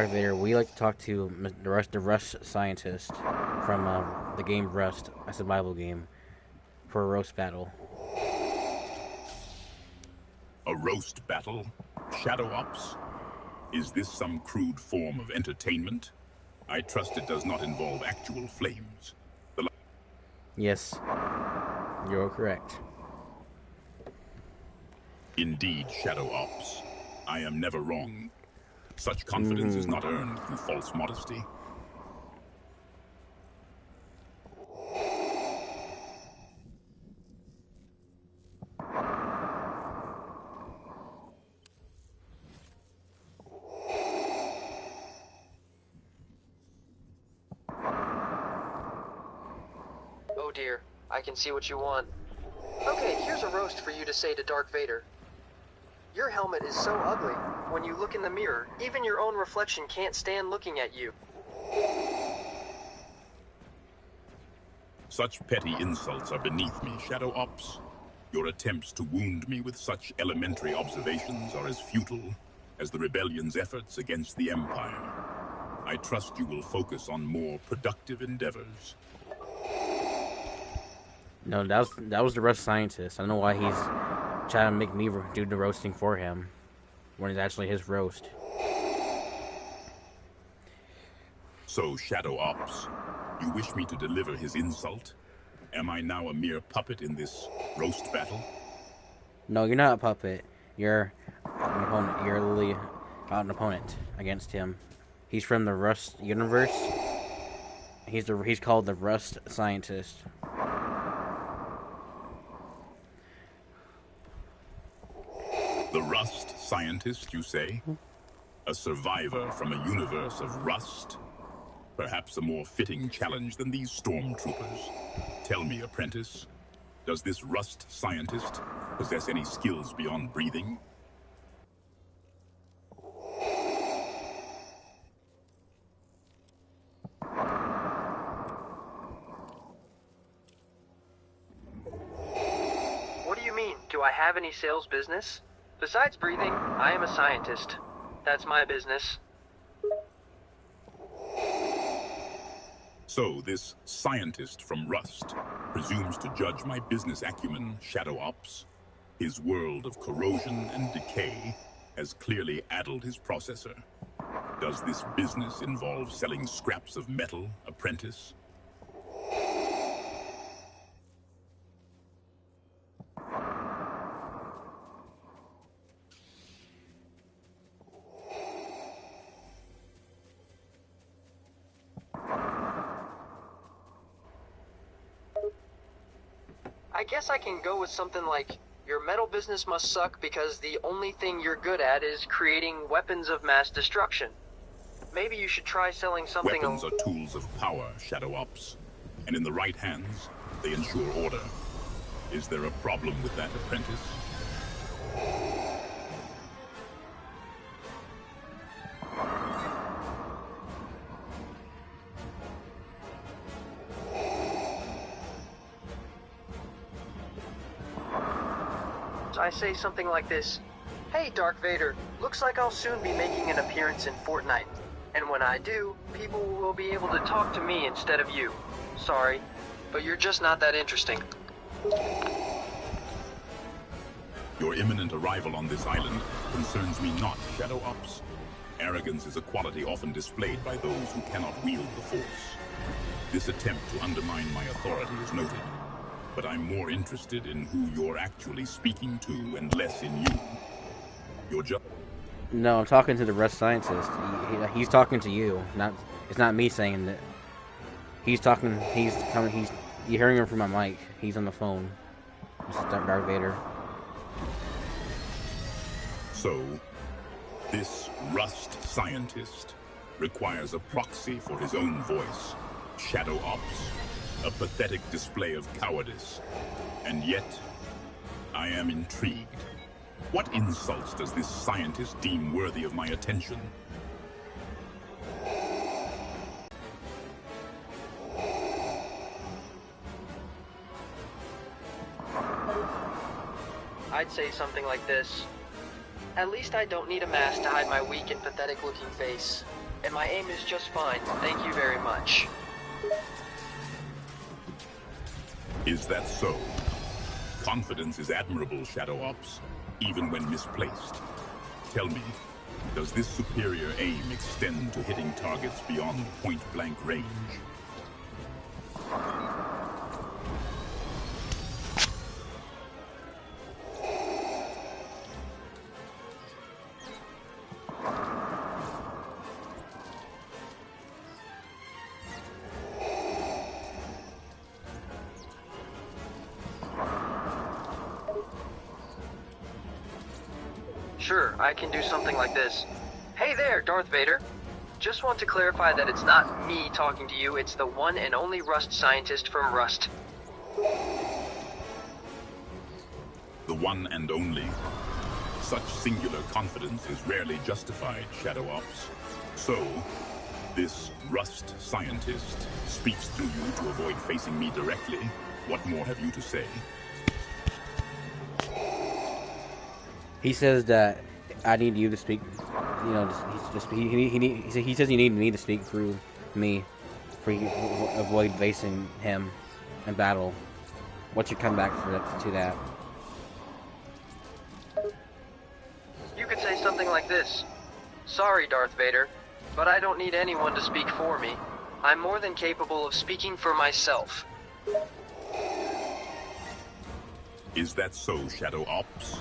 Darth Vader, we like to talk to the Rust scientist from the game Rust, a survival game, for a roast battle. A roast battle? Shadow Ops? Is this some crude form of entertainment? I trust it does not involve actual flames. Yes, you're correct. Indeed, Shadow Ops. I am never wrong. Such confidence is not earned through false modesty. Oh dear, I can see what you want. Okay, here's a roast for you to say to Darth Vader. Your helmet is so ugly. When you look in the mirror, even your own reflection can't stand looking at you. Such petty insults are beneath me, Shadow Ops. Your attempts to wound me with such elementary observations are as futile as the rebellion's efforts against the Empire. I trust you will focus on more productive endeavors. No, that was the Rust scientist. I don't know why he's trying to make me do the roasting for him when it's actually his roast. So, Shadow Ops, you wish me to deliver his insult? Am I now a mere puppet in this roast battle? No, you're not a puppet. You're an opponent. You're literally an opponent against him. He's from the Rust universe. He's called the Rust scientist. The Rust scientist, you say? A survivor from a universe of rust? Perhaps a more fitting challenge than these stormtroopers. Tell me, apprentice, does this Rust scientist possess any skills beyond breathing? What do you mean? Do I have any sales business? Besides breathing, I am a scientist. That's my business. So, this scientist from Rust presumes to judge my business acumen, Shadow Ops. His world of corrosion and decay has clearly addled his processor. Does this business involve selling scraps of metal, apprentice? I guess I can go with something like, your metal business must suck because the only thing you're good at is creating weapons of mass destruction. Maybe you should try selling something... Weapons are tools of power, Shadow Ops. And in the right hands, they ensure order. Is there a problem with that, apprentice? I say something like this. Hey, Darth Vader, looks like I'll soon be making an appearance in Fortnite. And when I do, people will be able to talk to me instead of you. Sorry, but you're just not that interesting. Your imminent arrival on this island concerns me not, Shadow Ops. Arrogance is a quality often displayed by those who cannot wield the Force. This attempt to undermine my authority is noted, but I'm more interested in who you're actually speaking to and less in you. You're just... No, I'm talking to the Rust scientist. He's talking to you. It's not me saying that. He's talking. He's coming. You're hearing him from my mic. He's on the phone. This is Darth Vader. So, this Rust scientist requires a proxy for his own voice, Shadow Ops, a pathetic display of cowardice. And yet, I am intrigued. What insults does this scientist deem worthy of my attention? I'd say something like this. At least I don't need a mask to hide my weak and pathetic-looking face. and my aim is just fine. Thank you very much. Is that so? Confidence is admirable, Shadow Ops, even when misplaced. Tell me, does this superior aim extend to hitting targets beyond point-blank range? Sure, I can do something like this. Hey there, Darth Vader. Just want to clarify that it's not me talking to you, it's the one and only Rust scientist from Rust. The one and only. Such singular confidence is rarely justified, Shadow Ops. So, this Rust scientist speaks through you to avoid facing me directly. What more have you to say? He says that I need you to speak. You know, he says you need me to speak through me, for you to avoid facing him in battle. What's your comeback to that? You could say something like this. Sorry, Darth Vader, but I don't need anyone to speak for me. I'm more than capable of speaking for myself. Is that so, Shadow Ops?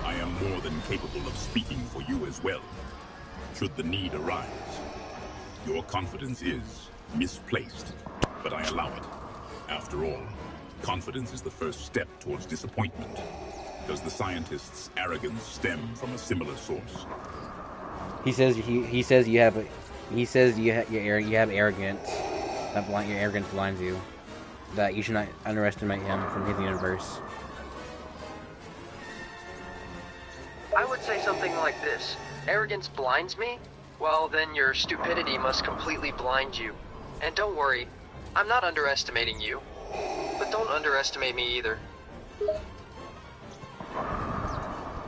I am more than capable of speaking for you as well, should the need arise. Your confidence is misplaced, but I allow it. After all, confidence is the first step towards disappointment. Does the scientist's arrogance stem from a similar source? He says you have arrogance. Your arrogance blinds you. That you should not underestimate him from his universe. I would say something like this. Arrogance blinds me? Well, then your stupidity must completely blind you. And don't worry, I'm not underestimating you. But don't underestimate me either.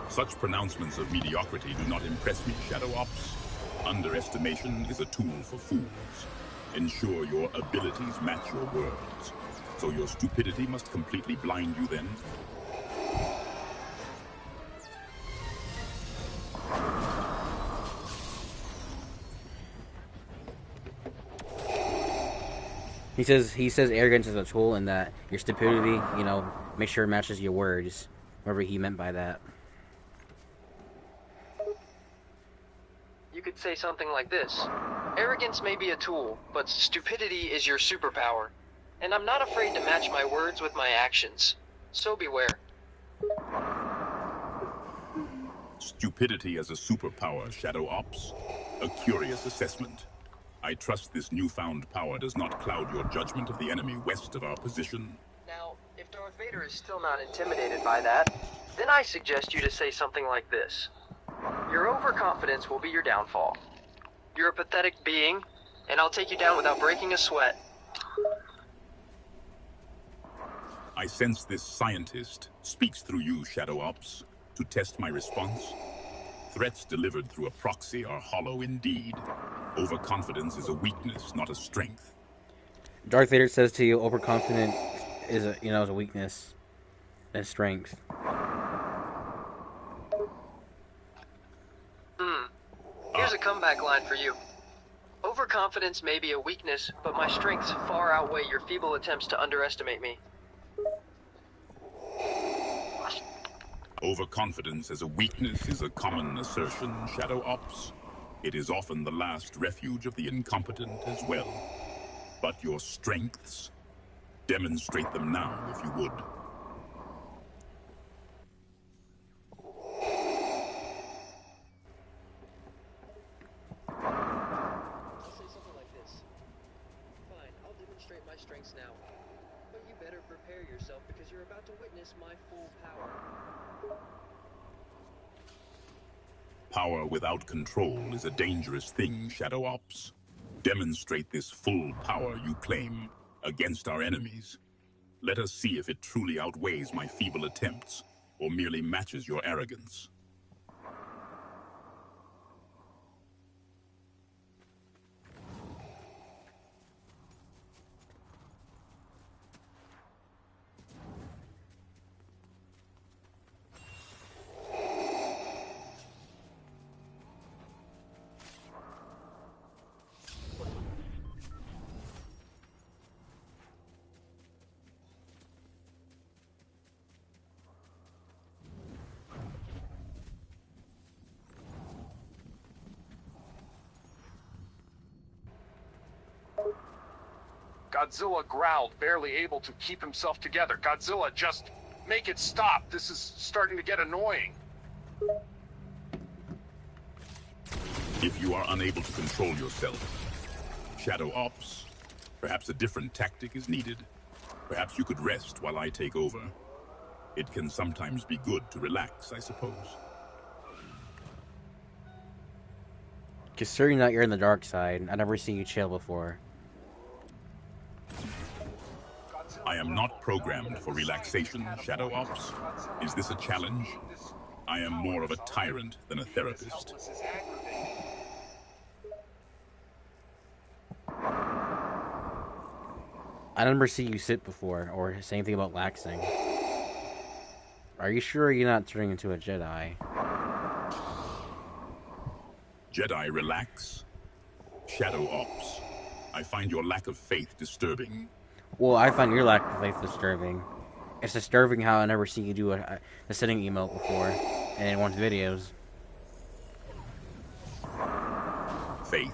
Such pronouncements of mediocrity do not impress me, Shadow Ops. Underestimation is a tool for fools. Ensure your abilities match your words. So your stupidity must completely blind you then? He says arrogance is a tool, and that your stupidity, make sure it matches your words. Whatever he meant by that. You could say something like this. Arrogance may be a tool, but stupidity is your superpower. And I'm not afraid to match my words with my actions. So beware. Stupidity as a superpower, Shadow Ops. A curious assessment. I trust this newfound power does not cloud your judgment of the enemy west of our position. Now, if Darth Vader is still not intimidated by that, then I suggest you to say something like this. Your overconfidence will be your downfall. You're a pathetic being, and I'll take you down without breaking a sweat. I sense this scientist speaks through you, Shadow Ops, to test my response. Threats delivered through a proxy are hollow indeed. Overconfidence is a weakness, not a strength. Darth Vader says to you, overconfident is a weakness and strength. Here's a comeback line for you. Overconfidence may be a weakness, but my strengths far outweigh your feeble attempts to underestimate me. Overconfidence as a weakness is a common assertion, Shadow Ops. It is often the last refuge of the incompetent as well. But your strengths? Demonstrate them now, if you would. I'll say something like this. Fine, I'll demonstrate my strengths now. But you better prepare yourself because you're about to witness my full power. Power without control is a dangerous thing, Shadow Ops. Demonstrate this full power you claim against our enemies. Let us see if it truly outweighs my feeble attempts, or merely matches your arrogance. Godzilla growled, barely able to keep himself together. Godzilla, just make it stop. This is starting to get annoying. If you are unable to control yourself, Shadow Ops, perhaps a different tactic is needed. Perhaps you could rest while I take over. It can sometimes be good to relax, I suppose. Considering that you're in the dark side, I've never seen you chill before. I am not programmed for relaxation, Shadow Ops. Is this a challenge? I am more of a tyrant than a therapist. I never see you sit before, or say anything about laxing. Are you sure you're not turning into a Jedi? Jedi relax? Shadow Ops. I find your lack of faith disturbing. Well, I find your lack of faith disturbing. It's disturbing how I never see you do a sitting emote before, in one of the videos. Faith.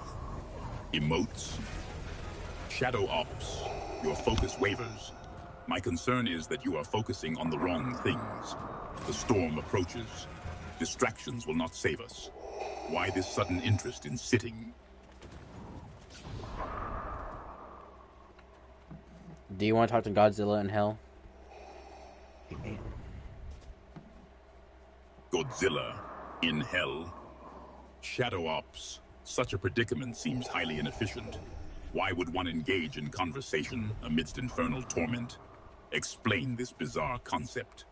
Emotes. Shadow Ops. Your focus wavers. My concern is that you are focusing on the wrong things. The storm approaches. Distractions will not save us. Why this sudden interest in sitting? Do you want to talk to Godzilla in hell? Godzilla in hell? Shadow Ops. Such a predicament seems highly inefficient. Why would one engage in conversation amidst infernal torment? Explain this bizarre concept.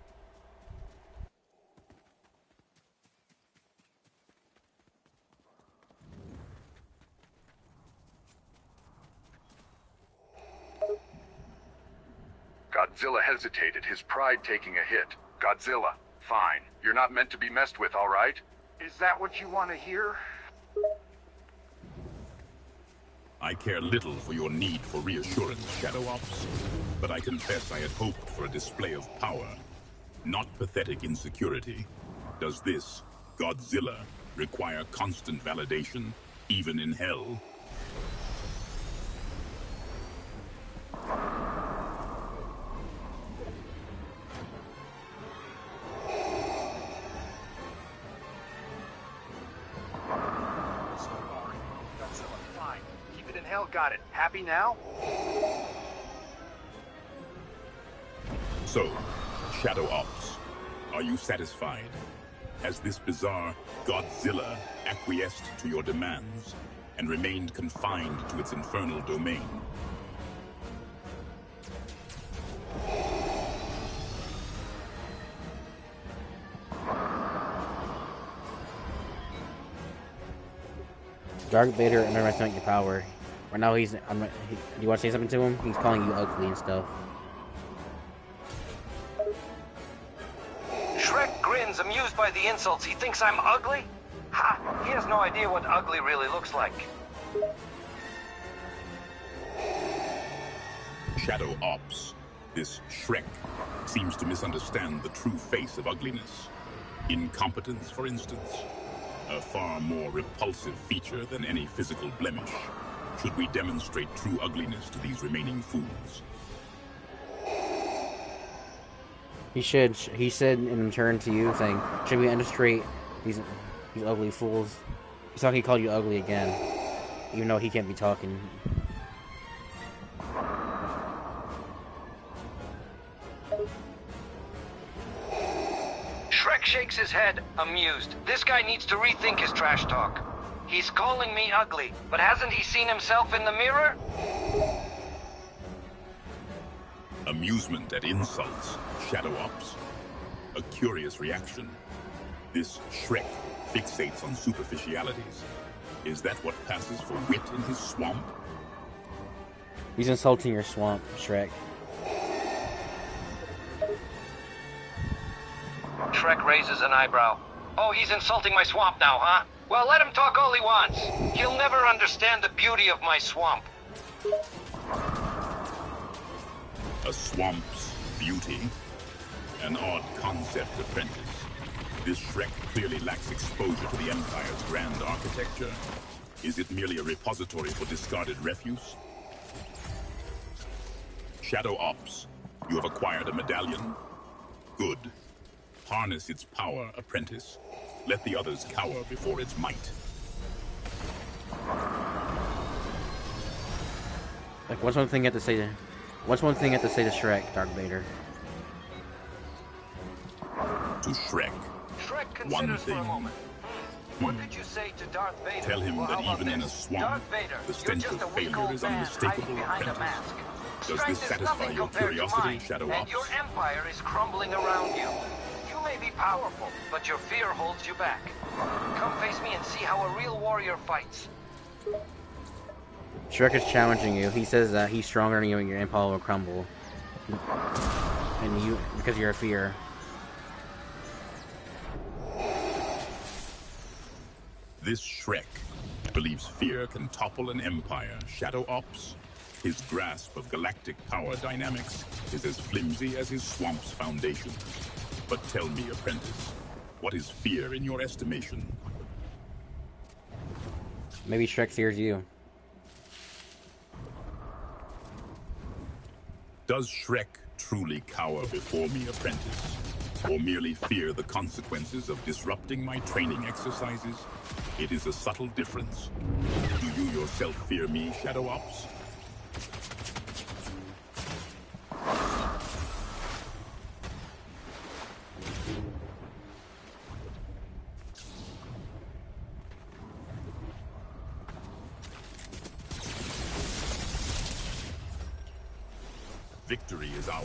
Godzilla hesitated, his pride taking a hit. Godzilla, fine. You're not meant to be messed with, all right? Is that what you want to hear? I care little for your need for reassurance, Shadow Ops, but I confess I had hoped for a display of power, not pathetic insecurity. Does this, Godzilla, require constant validation, even in hell? Got it. Happy now? So, Shadow Ops, are you satisfied? Has this bizarre Godzilla acquiesced to your demands and remained confined to its infernal domain? Dark Vader underestimating your power. Right now do you want to say something to him? He's calling you ugly and stuff. Shrek grins, amused by the insults. He thinks I'm ugly? Ha! He has no idea what ugly really looks like. Shadow Ops, this Shrek, seems to misunderstand the true face of ugliness. Incompetence, for instance. A far more repulsive feature than any physical blemish. Should we demonstrate true ugliness to these remaining fools? He should. He said in turn to you, saying, "Should we demonstrate these ugly fools?" He's talking. He called you ugly again, even though he can't be talking. Shrek shakes his head, amused. This guy needs to rethink his trash talk. He's calling me ugly, but hasn't he seen himself in the mirror? Amusement at insults, Shadow Ops. A curious reaction. This Shrek fixates on superficialities. Is that what passes for wit in his swamp? He's insulting your swamp, Shrek. Shrek raises an eyebrow. Oh, he's insulting my swamp now, huh? Well, let him talk all he wants. He'll never understand the beauty of my swamp. A swamp's beauty? An odd concept, apprentice. This Shrek clearly lacks exposure to the Empire's grand architecture. Is it merely a repository for discarded refuse? Shadow Ops. You have acquired a medallion? Good. Harness its power, apprentice. Let the others cower before its might. Like, what's one thing you have to say to Shrek, Darth Vader? To Shrek. Shrek One considers for a thing. moment. What did you say to Darth Vader? Tell him Well, that how about even in a this? swamp, Darth Vader, the you're stench just of a weak failure old is man unmistakable, hiding behind a apprentice. mask. Does Strength this is satisfy nothing your compared to curiosity, mine, Shadow and Ops? your empire is crumbling around you. You may be powerful, but your fear holds you back. Come face me and see how a real warrior fights. Shrek is challenging you. He says that he's stronger than you and your empire will crumble. And you, because you're a fear. This Shrek believes fear can topple an empire, Shadow Ops. His grasp of galactic power dynamics is as flimsy as his swamp's foundation. But tell me, apprentice, what is fear in your estimation? Maybe Shrek fears you. Does Shrek truly cower before me, apprentice? Or merely fear the consequences of disrupting my training exercises? It is a subtle difference. Do you yourself fear me, Shadow Ops? Victory is ours.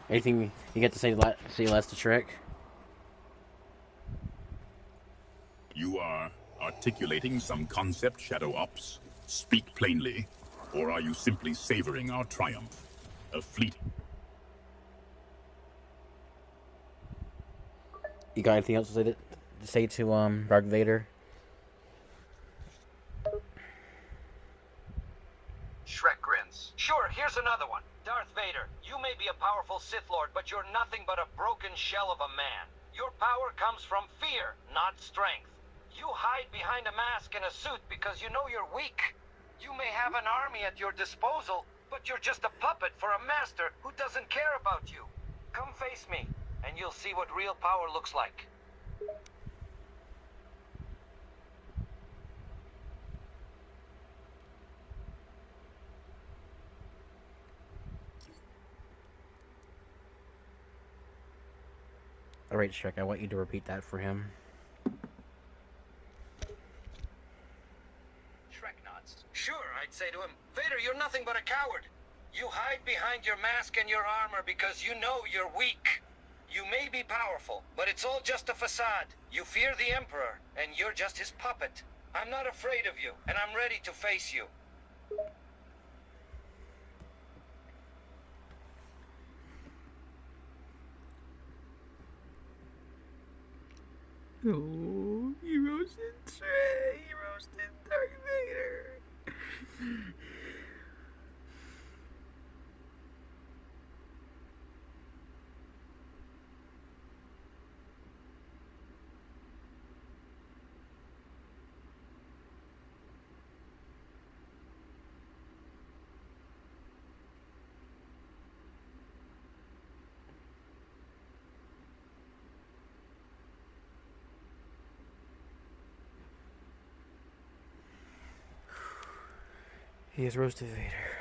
Anything you get to say less to Shrek? You are articulating some concept, Shadow Ops. Speak plainly. Or are you simply savoring our triumph? A fleet. You got anything else to say to Darth Vader? Shrek grins. Sure, here's another one. Darth Vader, you may be a powerful Sith Lord, but you're nothing but a broken shell of a man. Your power comes from fear, not strength. You hide behind a mask and a suit because you know you're weak. You may have an army at your disposal, but you're just a puppet for a master who doesn't care about you. Come face me, and you'll see what real power looks like. Alright, Shrek, I want you to repeat that for him. Shrek nods. Sure, I'd say to him, Vader, you're nothing but a coward. You hide behind your mask and your armor because you know you're weak. You may be powerful, but it's all just a facade. You fear the Emperor, and you're just his puppet. I'm not afraid of you, and I'm ready to face you. Oh, he roasted Shrek. He roasted Darth Vader. He has roasted Vader.